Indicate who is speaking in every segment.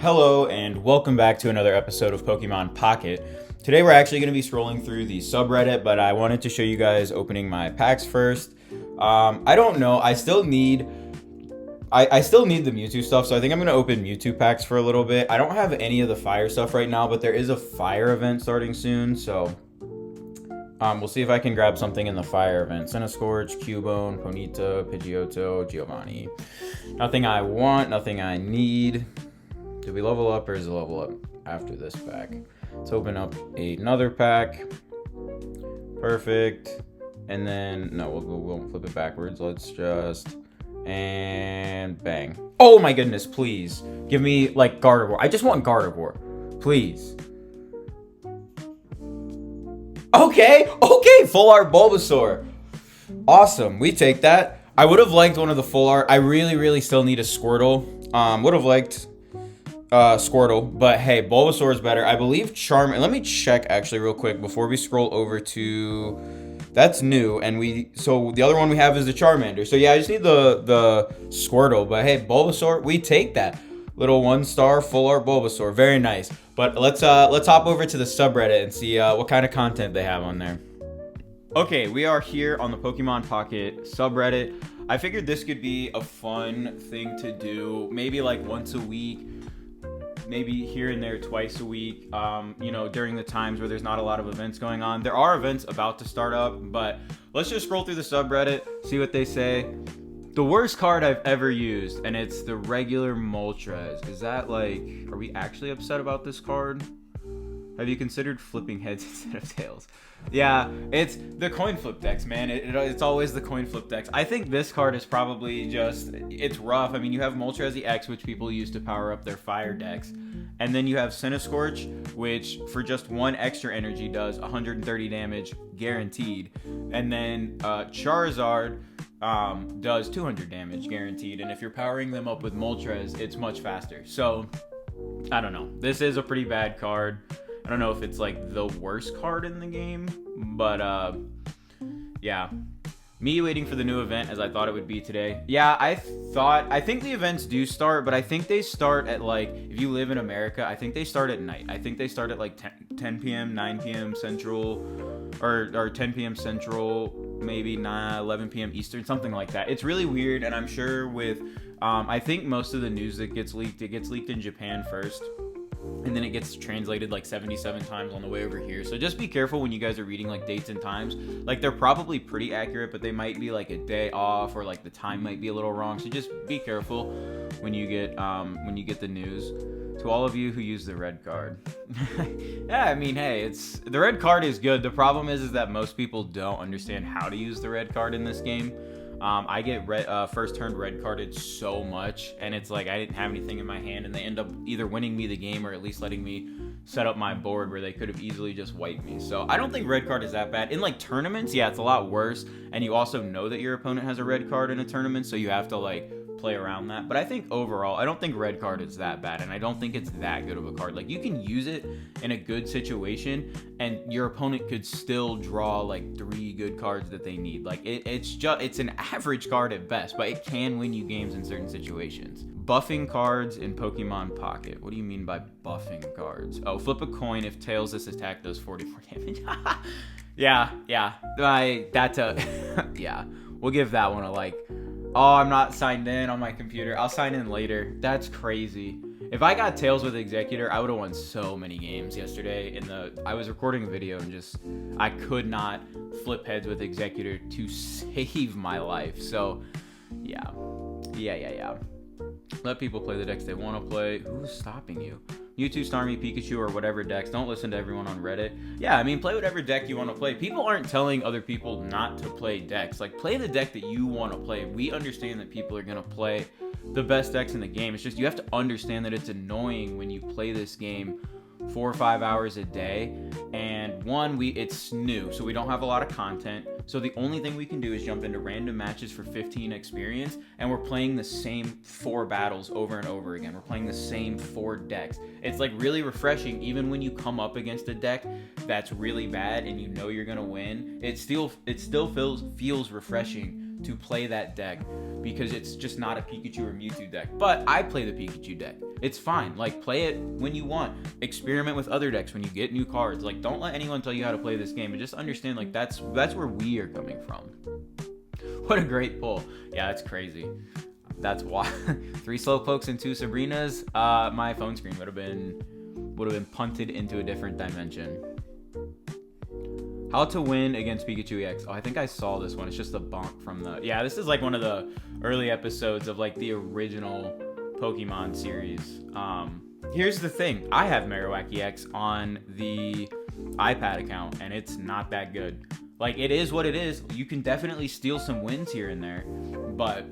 Speaker 1: Hello and welcome back to another episode of Pokemon Pocket. Today we're actually going to be scrolling through the subreddit, but I wanted to show you guys opening my packs first. I don't know, I still need the Mewtwo stuff, so I think I'm going to open Mewtwo packs for a little bit. I don't have any of the fire stuff right now, but there is a fire event starting soon, so we'll see if I can grab something in the fire event. Centiskorch, Cubone, Ponyta, Pidgeotto, Giovanni. Nothing I want, nothing I need. Do we level up or is it level up after this pack? Let's open up another pack. Perfect. And then, no, we'll flip it backwards. Let's just, and bang. Oh my goodness, please. Give me like Gardevoir. I just want Gardevoir. Please. Okay, full art Bulbasaur. Awesome, we take that. I would have liked one of the full art. I really still need a Squirtle. Would have liked Squirtle, but hey, Bulbasaur is better. I believe Charmander. Let me check actually real quick before we scroll over to. That's new, and so the other one we have is the Charmander. So yeah, I just need the Squirtle, but hey, Bulbasaur, we take that. Little 1-star full art Bulbasaur, very nice. But let's hop over to the subreddit and see what kind of content they have on there. Okay, we are here on the Pokemon Pocket subreddit. I figured this could be a fun thing to do, maybe like once a week. Maybe here and there twice a week, during the times where there's not a lot of events going on. There are events about to start up, but let's just scroll through the subreddit, see what they say. The worst card I've ever used, and it's the regular Moltres. Is that like, are we actually upset about this card? Have you considered flipping heads instead of tails? Yeah, it's the coin flip decks, man. It's always the coin flip decks. I think this card is probably it's rough. I mean, you have Moltres X, which people use to power up their fire decks. And then you have Centiskorch, which for just 1 extra energy does 130 damage guaranteed. And then Charizard does 200 damage guaranteed. And if you're powering them up with Moltres, it's much faster. So, I don't know. This is a pretty bad card. I don't know if it's like the worst card in the game, but yeah. Me waiting for the new event as I thought it would be today. Yeah, I think the events do start, but I think they start at like, if you live in America, I think they start at night. I think they start at like 10 p.m., 9 p.m. Central, or 10 p.m. Central, maybe 11 p.m. Eastern, something like that. It's really weird, and I'm sure with, I think most of the news that gets leaked, it gets leaked in Japan first. And then it gets translated like 77 times on the way over here. So just be careful when you guys are reading like dates and times. Like they're probably pretty accurate, but they might be like a day off, or like the time might be a little wrong. So just be careful when you get the news. To all of you who use the red card. Yeah, I mean, hey, the red card is good. The problem is that most people don't understand how to use the red card in this game. I get first turn red carded so much, and it's like I didn't have anything in my hand, and they end up either winning me the game or at least letting me set up my board where they could have easily just wiped me. So I don't think red card is that bad. In like tournaments, yeah, it's a lot worse, and you also know that your opponent has a red card in a tournament, so you have to like play around that. But I think overall, I don't think red card is that bad, and I don't think it's that good of a card. Like you can use it in a good situation, and your opponent could still draw like 3 good cards that they need. Like it's an average card at best, but it can win you games in certain situations. Buffing cards in Pokemon Pocket. What do you mean by buffing cards? Oh, flip a coin. If tails this attack does 44 damage. Yeah. Yeah. We'll give that one a like. Oh, I'm not signed in on my computer. I'll sign in later. That's crazy. If I got Tails with Executor, I would have won so many games yesterday. I was recording a video and I could not flip heads with Executor to save my life. So, yeah. Let people play the decks they want to play. Who's stopping you? Mewtwo, Starmie, Pikachu, or whatever decks. Don't listen to everyone on Reddit. Yeah, I mean, play whatever deck you want to play. People aren't telling other people not to play decks. Like, play the deck that you want to play. We understand that people are going to play the best decks in the game. It's just you have to understand that it's annoying when you play this game 4 or 5 hours a day, and it's new, so we don't have a lot of content, so the only thing we can do is jump into random matches for 15 experience, and we're playing the same 4 battles over and over again. We're playing the same 4 decks. It's like really refreshing. Even when you come up against a deck that's really bad and you know you're gonna win, it still feels refreshing to play that deck, because it's just not a Pikachu or Mewtwo deck. But I play the Pikachu deck. It's fine. Like, play it when you want. Experiment with other decks when you get new cards. Like, don't let anyone tell you how to play this game, and just understand, like, that's where we are coming from. What a great pull. Yeah, it's crazy. That's why. 3 Slowpokes and 2 Sabrinas. My phone screen would have been punted into a different dimension. How to win against Pikachu EX. Oh, I think I saw this one. It's just a bonk from the... Yeah, this is like one of the early episodes of like the original Pokemon series. Here's the thing. I have Marowak EX on the iPad account, and it's not that good. Like, it is what it is. You can definitely steal some wins here and there, but...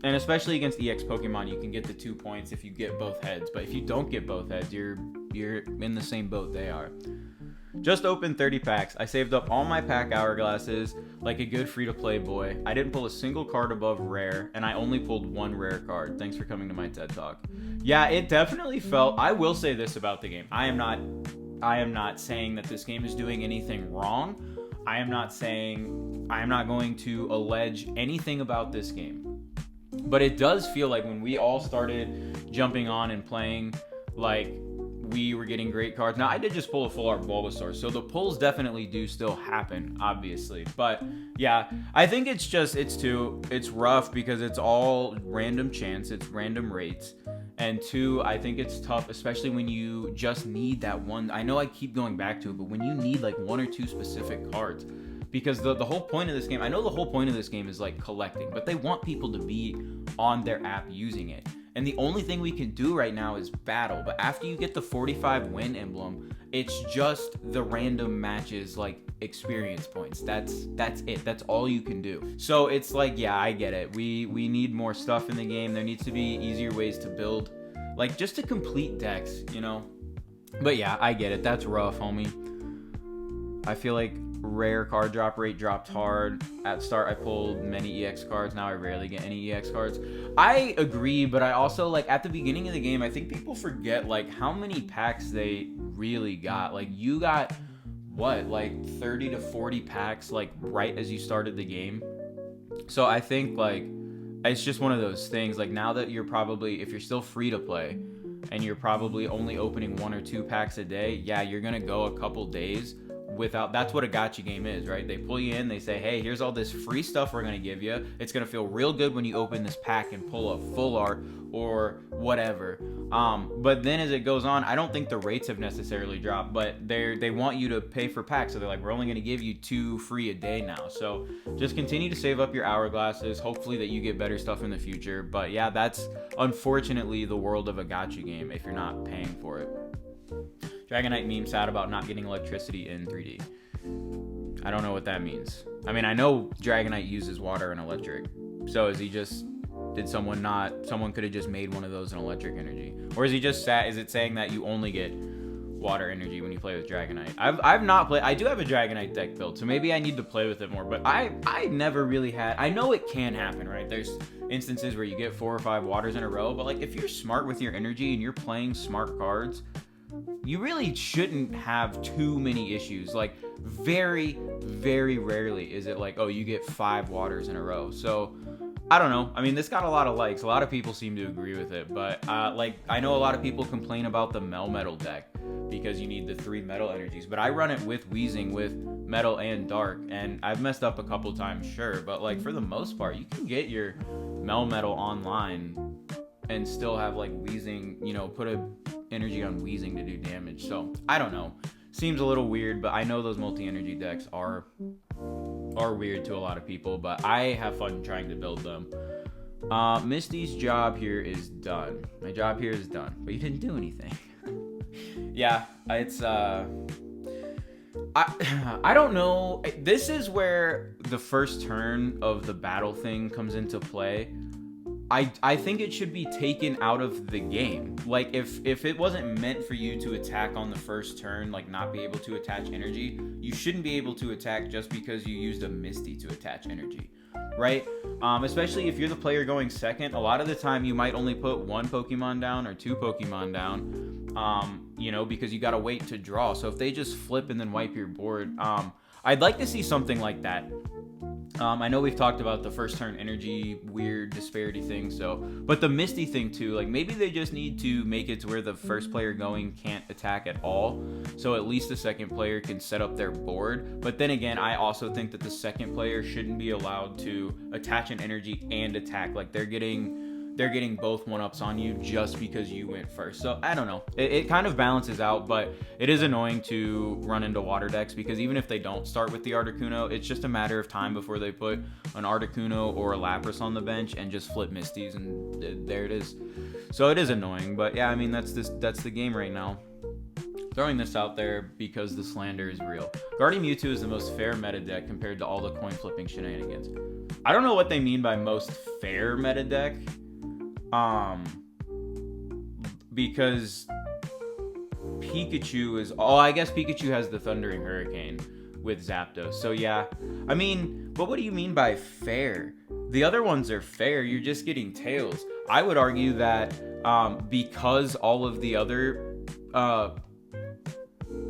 Speaker 1: And especially against EX Pokemon, you can get the 2 points if you get both heads. But if you don't get both heads, you're in the same boat they are. Just opened 30 packs. I saved up all my pack hourglasses like a good free-to-play boy. I didn't pull a single card above rare, and I only pulled 1 rare card. Thanks for coming to my TED Talk. Yeah, it definitely felt... I will say this about the game. I am not saying that this game is doing anything wrong. I am not going to allege anything about this game. But it does feel like when we all started jumping on and playing, like, we were getting great cards. Now, I did just pull a full art Bulbasaur, so the pulls definitely do still happen, obviously. But yeah, I think it's rough because it's all random chance, it's random rates. And 2, I think it's tough, especially when you just need that one. I know I keep going back to it, but when you need like 1 or 2 specific cards. Because the whole point of this game, I know the whole point of this game is like collecting, but they want people to be on their app using it. And the only thing we can do right now is battle. But after you get the 45 win emblem, it's just the random matches, like experience points. That's it. That's all you can do. So it's like, yeah, I get it. We need more stuff in the game. There needs to be easier ways to build, like just to complete decks, you know? But yeah, I get it. That's rough, homie. I feel like rare card drop rate dropped hard. At start, I pulled many EX cards. Now I rarely get any EX cards. I agree, but I also, like, at the beginning of the game, I think people forget, like, how many packs they really got. Like, you got, what, like, 30 to 40 packs, like, right as you started the game. So I think, like, it's just one of those things. Like, now that you're probably, if you're still free to play, and you're probably only opening 1 or 2 packs a day, yeah, you're gonna go a couple days without. That's what a gacha game is, right? They pull you in, they say, hey, here's all this free stuff we're gonna give you. It's gonna feel real good when you open this pack and pull a full art or whatever. But then as it goes on, I don't think the rates have necessarily dropped, but they want you to pay for packs. So they're like, we're only gonna give you 2 free a day now. So just continue to save up your hourglasses. Hopefully that you get better stuff in the future. But yeah, that's unfortunately the world of a gacha game if you're not paying for it. Dragonite meme sad about not getting electricity in 3D. I don't know what that means. I mean, I know Dragonite uses water and electric. So is he just... Did someone could have just made one of those in electric energy? Or is he just sad? Is it saying that you only get water energy when you play with Dragonite? I've not played... I do have a Dragonite deck built, so maybe I need to play with it more. But I never really had... I know it can happen, right? There's instances where you get 4 or 5 waters in a row. But like, if you're smart with your energy and you're playing smart cards... You really shouldn't have too many issues. Like, very, very rarely is it like, oh, you get 5 waters in a row. So, I don't know. I mean, this got a lot of likes. A lot of people seem to agree with it. But, like, I know a lot of people complain about the Melmetal deck because you need the 3 metal energies. But I run it with Weezing, with Metal and Dark. And I've messed up a couple times, sure. But, like, for the most part, you can get your Melmetal online and still have, like, Weezing, you know, put a energy on Weezing to do damage. So I don't know, seems a little weird, but I know those multi-energy decks are weird to a lot of people, but I have fun trying to build them. Misty's job here is done. My job here is done, but you didn't do anything. Yeah, it's I don't know. This is where the first turn of the battle thing comes into play. I think it should be taken out of the game. Like, if it wasn't meant for you to attack on the first turn, like not be able to attach energy, you shouldn't be able to attack just because you used a Misty to attach energy, right? Especially if you're the player going second, a lot of the time you might only put 1 Pokemon down or 2 Pokemon down, you know, because you gotta wait to draw. So if they just flip and then wipe your board, I'd like to see something like that. I know we've talked about the first turn energy weird disparity thing, but the Misty thing too, like maybe they just need to make it to where the first player going can't attack at all, so at least the second player can set up their board. But then again, I also think that the second player shouldn't be allowed to attach an energy and attack. Like they're getting both one-ups on you just because you went first. So I don't know. It kind of balances out, but it is annoying to run into water decks because even if they don't start with the Articuno, it's just a matter of time before they put an Articuno or a Lapras on the bench and just flip Misties, and there it is. So it is annoying, but yeah, I mean, that's the game right now. Throwing this out there because the slander is real. Guardian Mewtwo is the most fair meta deck compared to all the coin flipping shenanigans. I don't know what they mean by most fair meta deck. Because Pikachu is... Oh, I guess Pikachu has the Thundering Hurricane with Zapdos. So yeah, I mean, but what do you mean by fair? The other ones are fair. You're just getting tails. I would argue that because all of the other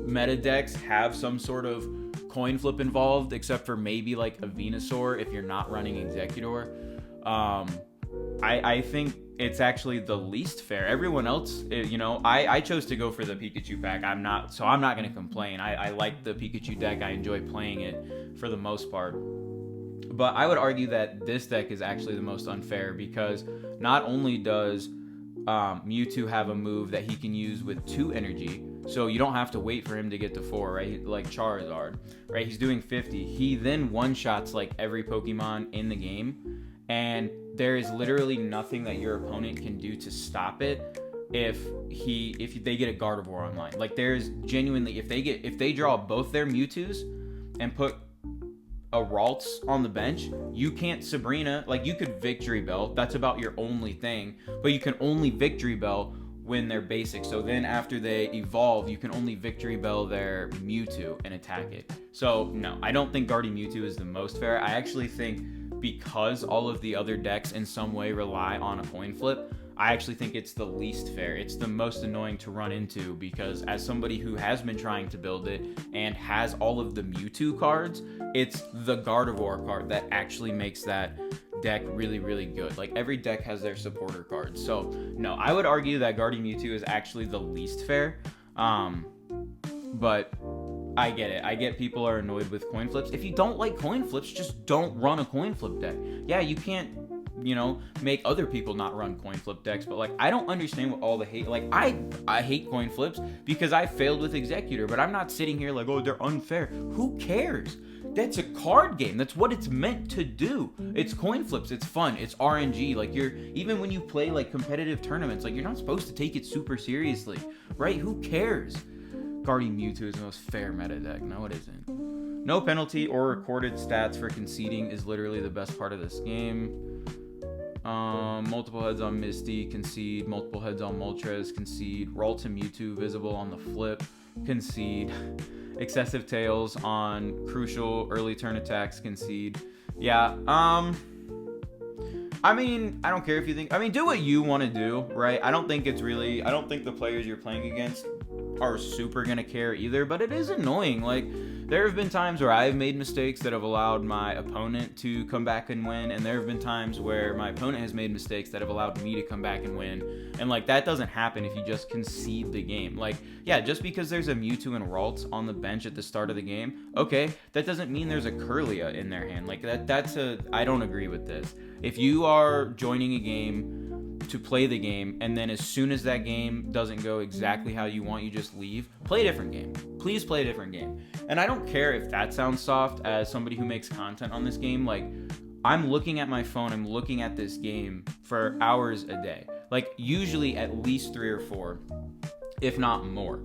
Speaker 1: meta decks have some sort of coin flip involved, except for maybe like a Venusaur if you're not running Executor. I think it's actually the least fair. Everyone else, you know, I chose to go for the Pikachu pack. I'm not going to complain. I like the Pikachu deck. I enjoy playing it for the most part. But I would argue that this deck is actually the most unfair because not only does Mewtwo have a move that he can use with 2 energy, so you don't have to wait for him to get to 4, right? Like Charizard, right? He's doing 50. He then one-shots like every Pokemon in the game, and there is literally nothing that your opponent can do to stop it if they get a Gardevoir online. Like there's genuinely, if they draw both their Mewtwo's and put a Ralts on the bench, you can't Sabrina. Like you could Victory Bell, that's about your only thing, but you can only Victory Bell when they're basic. So then after they evolve, you can only Victory Bell their Mewtwo and attack it. So no, I don't think Guardian Mewtwo is the most fair. I actually think because all of the other decks in some way rely on a coin flip, I actually think it's the least fair. It's the most annoying to run into because as somebody who has been trying to build it and has all of the Mewtwo cards, it's the Gardevoir card that actually makes that deck really, really good. Like every deck has their supporter cards. So no, I would argue that Guardian Mewtwo is actually the least fair. But I get it. I get people are annoyed with coin flips. If you don't like coin flips, just don't run a coin flip deck. Yeah, you can't, you know, make other people not run coin flip decks, but like I don't understand what all the hate. Like I hate coin flips because I failed with Executor, but I'm not sitting here like, oh, they're unfair. Who cares? That's a card game. That's what it's meant to do. It's coin flips. It's fun. It's RNG. Like even when you play like competitive tournaments, like you're not supposed to take it super seriously, right? Who cares? Guardian Mewtwo is the most fair meta deck. No, it isn't. No penalty or recorded stats for conceding is literally the best part of this game. Multiple heads on Misty, concede. Multiple heads on Moltres, concede. Ralts and Mewtwo visible on the flip, concede. Excessive tails on crucial early turn attacks, concede. Yeah, I mean, I don't care if you think... I mean, do what you want to do, right? I don't think the players you're playing against are super gonna care either, but it is annoying. Like, there have been times where I've made mistakes that have allowed my opponent to come back and win, and there have been times where my opponent has made mistakes that have allowed me to come back and win. And like, that doesn't happen if you just concede the game. Like, yeah, just because there's a Mewtwo and Ralts on the bench at the start of the game, okay, that doesn't mean there's a Kirlia in their hand. Like, I don't agree with this. If you are joining a game to play the game, and then as soon as that game doesn't go exactly how you want, you just leave, play a different game. Please play a different game. And I don't care if that sounds soft as somebody who makes content on this game. Like, I'm looking at my phone, I'm looking at this game for hours a day. Like, usually at least 3 or 4, if not more.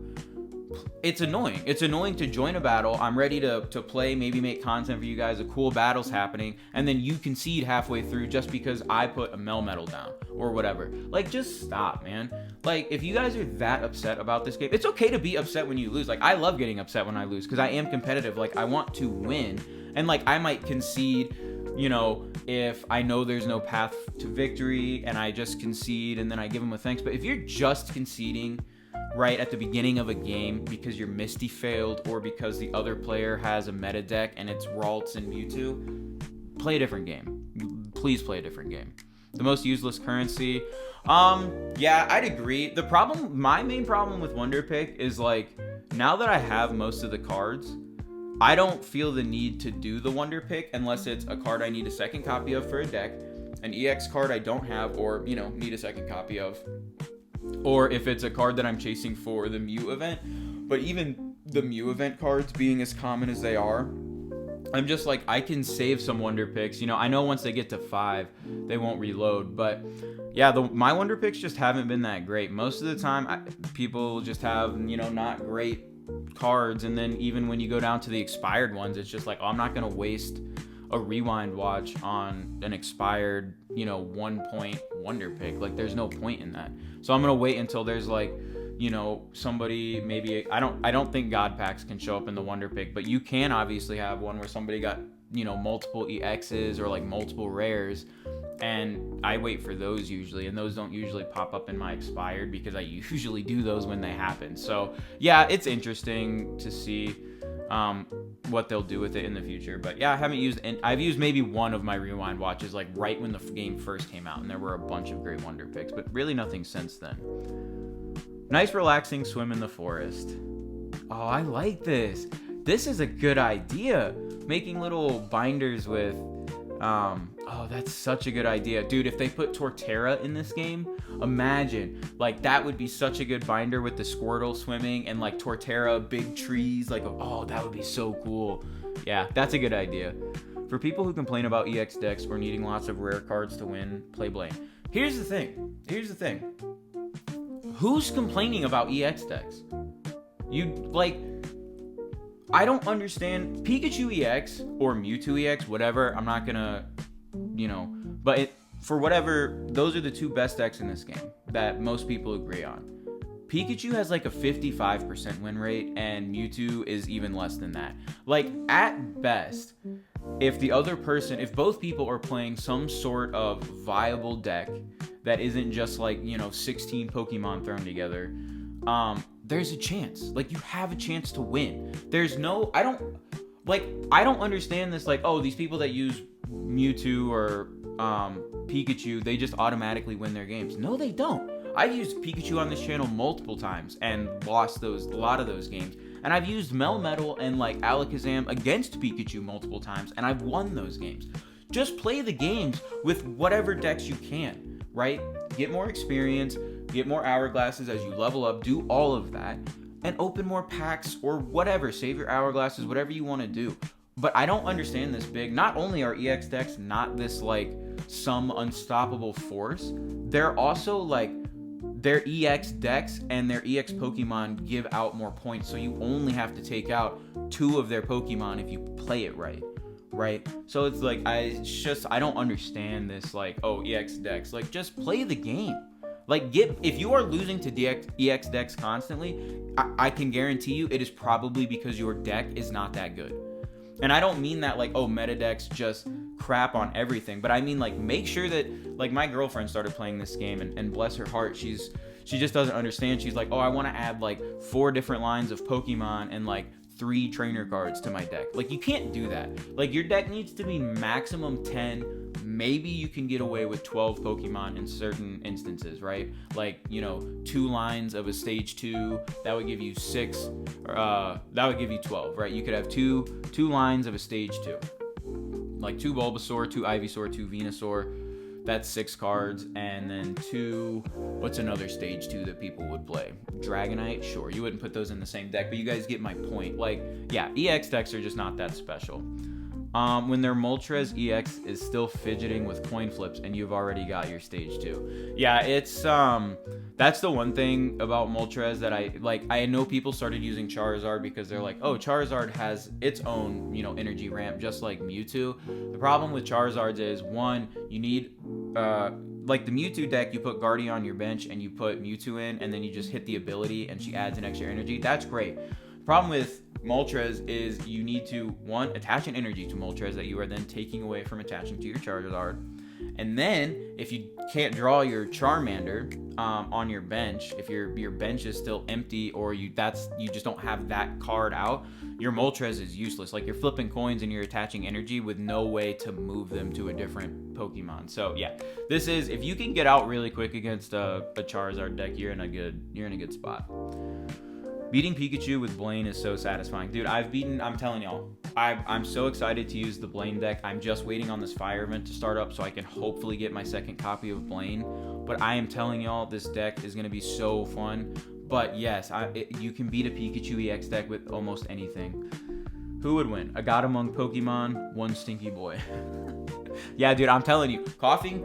Speaker 1: It's annoying. It's annoying to join a battle. I'm ready to play, maybe make content for you guys. A cool battle's happening, and then you concede halfway through just because I put a Melmetal down or whatever. Like, just stop, man. Like, if you guys are that upset about this game, it's okay to be upset when you lose. Like, I love getting upset when I lose because I am competitive. Like, I want to win, and like, I might concede, you know, if I know there's no path to victory and I just concede and then I give them a thanks. But if you're just conceding right at the beginning of a game because your Misty failed or because the other player has a meta deck and it's Ralts and Mewtwo, play a different game. Please play a different game. The most useless currency. Yeah, I'd agree. My main problem with Wonder Pick is like, now that I have most of the cards, I don't feel the need to do the Wonder Pick unless it's a card I need a second copy of for a deck, an EX card I don't have or, need a second copy of, or if it's a card that I'm chasing for the Mew event. But even the Mew event cards being as common as they are, I'm just like, I can save some Wonder Picks. I know once they get to 5, they won't reload. But yeah, my Wonder Picks just haven't been that great. Most of the time, people just have, not great cards. And then even when you go down to the expired ones, it's just like, oh, I'm not going to waste a rewind watch on an expired, 1-point Wonder Pick. Like, there's no point in that. So I'm going to wait until there's like, somebody maybe, I don't think God packs can show up in the Wonder Pick, but you can obviously have one where somebody got, multiple EXs or like multiple rares, and I wait for those usually, and those don't usually pop up in my expired because I usually do those when they happen. So yeah, it's interesting to see what they'll do with it in the future. But yeah, I've used maybe one of my rewind watches like right when the game first came out, and there were a bunch of great Wonder Picks, but really nothing since then. Nice relaxing swim in the forest. Oh, I like this. This is a good idea. Making little binders with, oh, that's such a good idea. Dude, if they put Torterra in this game, imagine, like, that would be such a good binder with the Squirtle swimming and like Torterra, big trees, like, oh, that would be so cool. Yeah, that's a good idea. For people who complain about EX decks or needing lots of rare cards to win, play Blaine. Here's the thing. Who's complaining about EX decks? I don't understand. Pikachu EX or Mewtwo EX, whatever. I'm not gonna, but for whatever, those are the two best decks in this game that most people agree on. Pikachu has like a 55% win rate, and Mewtwo is even less than that. Like, at best, if both people are playing some sort of viable deck that isn't just like, 16 Pokemon thrown together, there's a chance. Like, you have a chance to win. I don't understand this, like, oh, these people that use Mewtwo or Pikachu, they just automatically win their games. No, they don't. I've used Pikachu on this channel multiple times and lost a lot of those games. And I've used Melmetal and like Alakazam against Pikachu multiple times, and I've won those games. Just play the games with whatever decks you can, right? Get more experience, get more hourglasses as you level up, do all of that, and open more packs or whatever. Save your hourglasses, whatever you want to do. But I don't understand this big. Not only are EX decks not this like some unstoppable force, they're also like, their EX decks and their EX Pokemon give out more points, so you only have to take out 2 of their Pokemon if you play it right? So it's like, I don't understand this, like, oh, EX decks. Like, just play the game. Like, if you are losing to EX decks constantly, I can guarantee you it is probably because your deck is not that good. And I don't mean that like, oh, meta decks just crap on everything, but I mean like, make sure that, like, my girlfriend started playing this game, and bless her heart, she just doesn't understand. She's like, oh, I want to add like 4 different lines of Pokemon and like 3 trainer cards to my deck. Like, you can't do that. Like, your deck needs to be maximum 10. Maybe you can get away with 12 Pokemon in certain instances, right? Like, 2 lines of a stage 2, that would give you 6, that would give you 12, right? You could have two lines of a stage 2. Like 2 Bulbasaur, 2 Ivysaur, 2 Venusaur. That's 6 cards. And then 2, what's another stage 2 that people would play? Dragonite? Sure, you wouldn't put those in the same deck, but you guys get my point. Like, yeah, EX decks are just not that special. When their Moltres EX is still fidgeting with coin flips and you've already got your stage 2. Yeah, it's that's the one thing about Moltres that I know people started using Charizard because they're like, oh, Charizard has its own, energy ramp just like Mewtwo. The problem with Charizards is, one, you need like the Mewtwo deck, you put Guardian on your bench and you put Mewtwo in, and then you just hit the ability and she adds an extra energy. That's great. The problem with Moltres is you need to, one, attach an energy to Moltres that you are then taking away from attaching to your Charizard. And then if you can't draw your Charmander on your bench, if your bench is still empty, or you just don't have that card out, your Moltres is useless. Like, you're flipping coins and you're attaching energy with no way to move them to a different Pokemon. So yeah, this is, if you can get out really quick against a Charizard deck, you're in a good spot. Beating Pikachu with Blaine is so satisfying. Dude, I'm telling y'all, I'm so excited to use the Blaine deck. I'm just waiting on this fire event to start up so I can hopefully get my second copy of Blaine. But I am telling y'all, this deck is going to be so fun. But yes, you can beat a Pikachu EX deck with almost anything. Who would win? A God Among Pokemon, one stinky boy. Yeah, dude, I'm telling you. Coughing,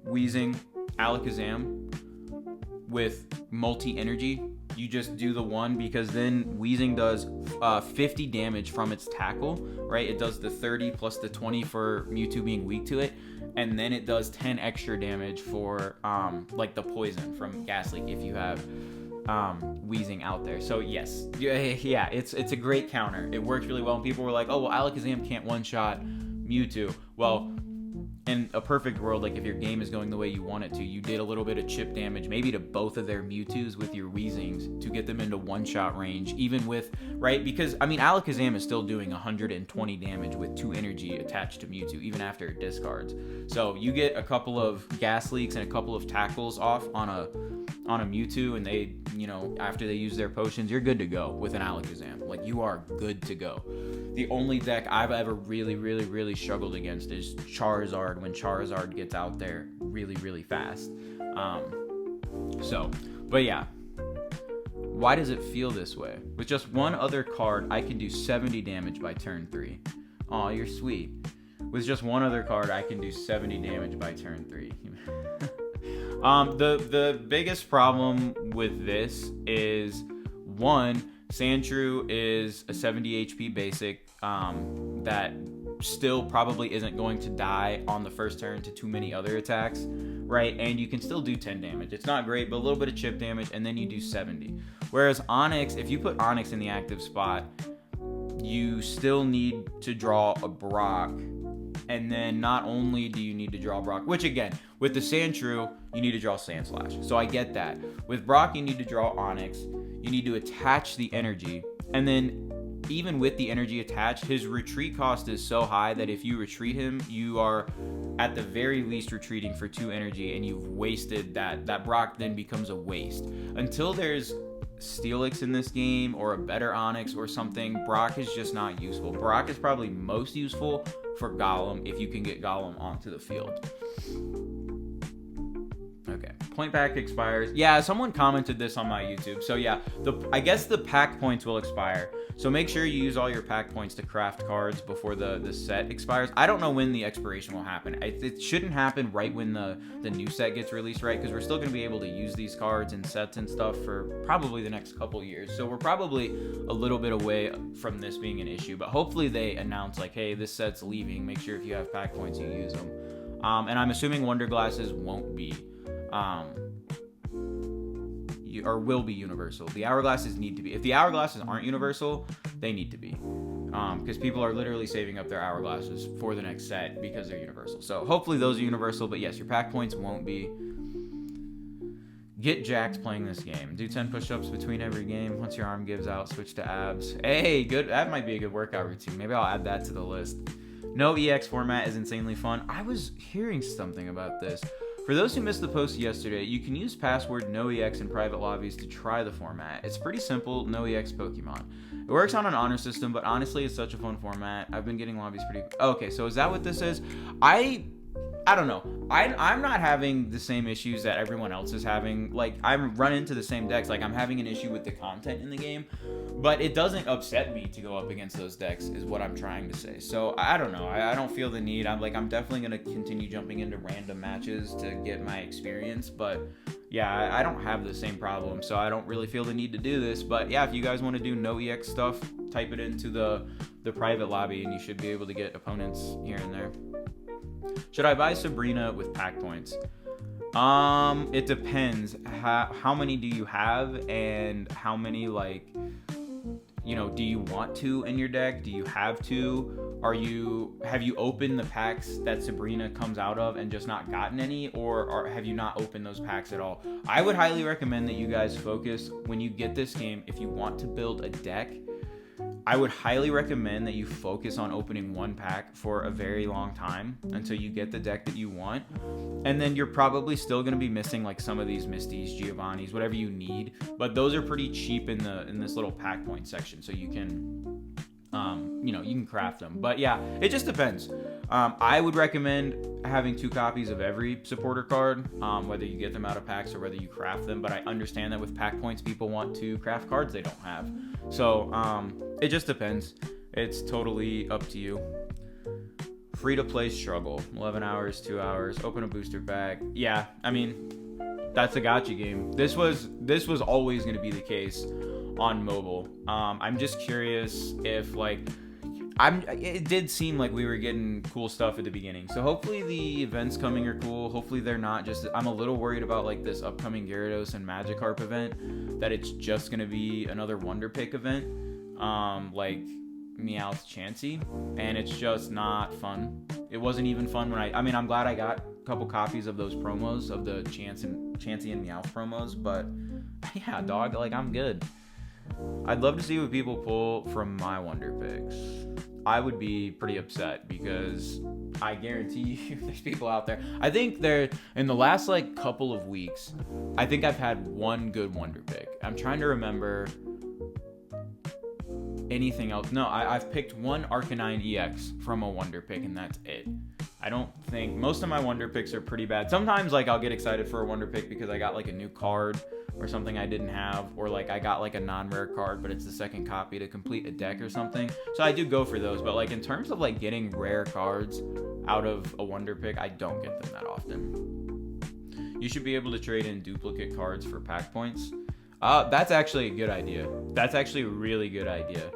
Speaker 1: Wheezing, Alakazam with multi-energy. You just do the one, because then Wheezing does 50 damage from its tackle, right? It does the 30 plus the 20 for Mewtwo being weak to it. And then it does 10 extra damage for like the poison from Gas Leak if you have Wheezing out there. So yes, yeah, it's a great counter. It works really well. And people were like, oh, well, Alakazam can't one-shot Mewtwo. Well, in a perfect world, like if your game is going the way you want it to, you did a little bit of chip damage, maybe to both of their Mewtwo's with your Weezings to get them into one-shot range, even with, right? Because, I mean, Alakazam is still doing 120 damage with 2 energy attached to Mewtwo, even after it discards. So you get a couple of Gas Leaks and a couple of tackles off on a Mewtwo, and they, after they use their potions, you're good to go with an Alakazam. Like, you are good to go. The only deck I've ever really, really, really struggled against is Charizard, when Charizard gets out there really, really fast. But yeah. Why does it feel this way? With just one other card, I can do 70 damage by turn 3. Aw, you're sweet. With just one other card, I can do 70 damage by turn 3. The biggest problem with this is, one, Sandshrew is a 70 HP basic that still probably isn't going to die on the first turn to too many other attacks, right? And you can still do 10 damage. It's not great, but a little bit of chip damage, and then you do 70. Whereas Onix, if you put Onix in the active spot, you still need to draw a Brock. And then not only do you need to draw Brock, which again, with the Sandshrew, you need to draw Sandslash. So I get that. With Brock, you need to draw Onix. You need to attach the energy. And then even with the energy attached, his retreat cost is so high that if you retreat him, you are at the very least retreating for 2 energy, and you've wasted that. That Brock then becomes a waste. Until there's Steelix in this game or a better Onix or something, Brock is just not useful. Brock is probably most useful for Golem if you can get Golem onto the field. Okay, point pack expires. Yeah, someone commented this on my YouTube. So yeah, I guess the pack points will expire. So make sure you use all your pack points to craft cards before the set expires. I don't know when the expiration will happen. It shouldn't happen right when the new set gets released, right? Because we're still going to be able to use these cards and sets and stuff for probably the next couple years. So we're probably a little bit away from this being an issue. But hopefully they announce like, hey, this set's leaving. Make sure if you have pack points, you use them. And I'm assuming Wonder Glasses won't be. Or will be universal. The hourglasses need to be. If the hourglasses aren't universal, they need to be. Because people are literally saving up their hourglasses for the next set because they're universal. So hopefully those are universal, but yes, your pack points won't be. Get jacked playing this game. Do 10 push-ups between every game. Once your arm gives out, switch to abs. Hey, good. That might be a good workout routine. Maybe I'll add that to the list. No EX format is insanely fun. I was hearing something about this. For those who missed the post yesterday, you can use password NoEX in private lobbies to try the format. It's pretty simple, NoEX Pokemon. It works on an honor system, but honestly, it's such a fun format. I've been getting lobbies pretty... Okay, so is that what this is? I don't know. I'm not having the same issues that everyone else is having. Like, I run into the same decks. Like, I'm having an issue with the content in the game, but it doesn't upset me to go up against those decks is what I'm trying to say. So, I don't know. I don't feel the need. I'm definitely going to continue jumping into random matches to get my experience, but yeah, I don't have the same problem, so I don't really feel the need to do this. But yeah, if you guys want to do no EX stuff, type it into the private lobby, and you should be able to get opponents here and there. Should I buy Sabrina with pack points? It depends. How many do you have, and how many, like, do you want to in your deck? Do you have to? have you opened the packs that Sabrina comes out of and just not gotten any, or have you not opened those packs at all? I would highly recommend that you guys focus when you get this game. If you want to build a deck, I would highly recommend that you focus on opening one pack for a very long time until you get the deck that you want. And then you're probably still going to be missing like some of these Misties, Giovannis, whatever you need. But those are pretty cheap in this little pack point section, so you can you can craft them. But yeah, it just depends. I would recommend having 2 copies of every supporter card, whether you get them out of packs or whether you craft them. But I understand that with pack points, people want to craft cards they don't have. So it just depends. It's totally up to you. Free to play struggle. 11 hours, 2 hours. Open a booster pack. Yeah, I mean, that's a gacha game. This was always going to be the case on mobile. I'm just curious if it did seem like we were getting cool stuff at the beginning. So hopefully the events coming are cool. Hopefully they're not just, I'm a little worried about like this upcoming Gyarados and Magikarp event, that it's just going to be another Wonder Pick event, like Meowth Chansey, and it's just not fun. It wasn't even fun when I'm glad I got a couple copies of those promos, of the Chansey and Meowth promos, but yeah, dog, like I'm good. I'd love to see what people pull from my Wonder Picks. I would be pretty upset because I guarantee you there's people out there. I think in the last like couple of weeks, I think I've had one good Wonder Pick. I'm trying to remember anything else. No, I've picked one Arcanine EX from a Wonder Pick, and that's it. I don't think most of my Wonder Picks are pretty bad. Sometimes like I'll get excited for a Wonder Pick because I got like a new card or something I didn't have, or like I got like a non-rare card but it's the second copy to complete a deck or something. So I do go for those, but like in terms of like getting rare cards out of a Wonder Pick, I don't get them that often. You should be able to trade in duplicate cards for pack points. That's actually a good idea. That's actually a really good idea.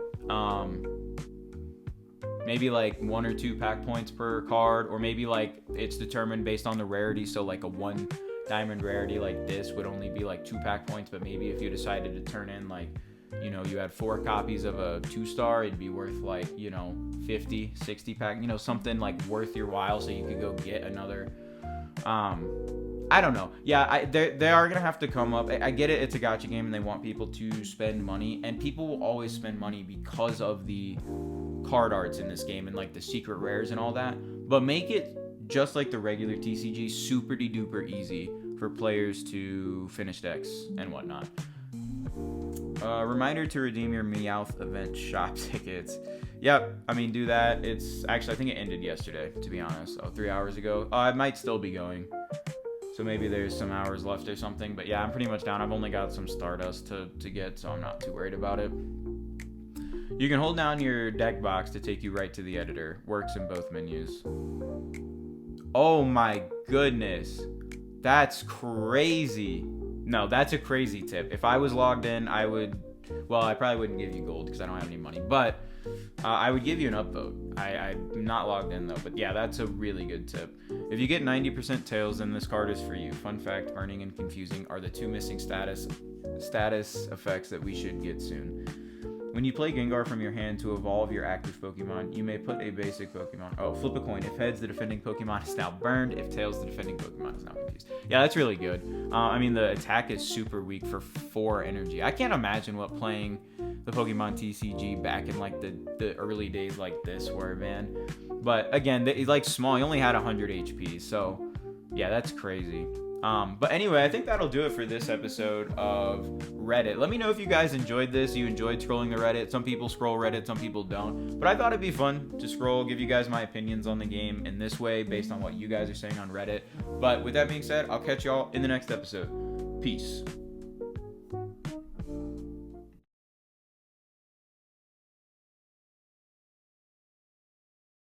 Speaker 1: Maybe like 1 or 2 pack points per card, or maybe like it's determined based on the rarity. So like a 1 diamond rarity like this would only be like 2 pack points, but maybe if you decided to turn in like, you had 4 copies of a 2-star, it'd be worth like, 50, 60 pack, something like worth your while, so you could go get another. I don't know. Yeah, they are gonna have to come up. I get it. It's a gacha game, and they want people to spend money, and people will always spend money because of the card arts in this game and like the secret rares and all that. But make it just like the regular TCG, super duper easy for players to finish decks and whatnot. Reminder to redeem your Meowth event shop tickets. Yep, do that. It's actually, I think it ended yesterday, to be honest. 3 hours ago. It might still be going. So maybe there's some hours left or something. But yeah, I'm pretty much down. I've only got some Stardust to get, so I'm not too worried about it. You can hold down your deck box to take you right to the editor. Works in both menus. Oh my goodness. That's crazy. No, that's a crazy tip. If I was logged in, I probably wouldn't give you gold because I don't have any money. But I would give you an upvote. I'm not logged in though. But yeah, that's a really good tip. If you get 90% tails, then this card is for you. Fun fact, Burning and Confusing are the 2 missing status effects that we should get soon. When you play Gengar from your hand to evolve your active Pokemon, you may put a basic Pokemon. Flip a coin. If heads, the defending Pokemon is now burned. If tails, the defending Pokemon is now confused. Yeah, that's really good. The attack is super weak for 4 energy. I can't imagine what playing the Pokemon TCG back in like the early days like this were, man. But again, he's like small. He only had 100 HP. So yeah, that's crazy. But anyway, I think that'll do it for this episode of Reddit. Let me know if you guys enjoyed this. You enjoyed scrolling the Reddit. Some people scroll Reddit, some people don't. But I thought it'd be fun to scroll, give you guys my opinions on the game in this way based on what you guys are saying on Reddit. But with that being said, I'll catch y'all in the next episode. Peace.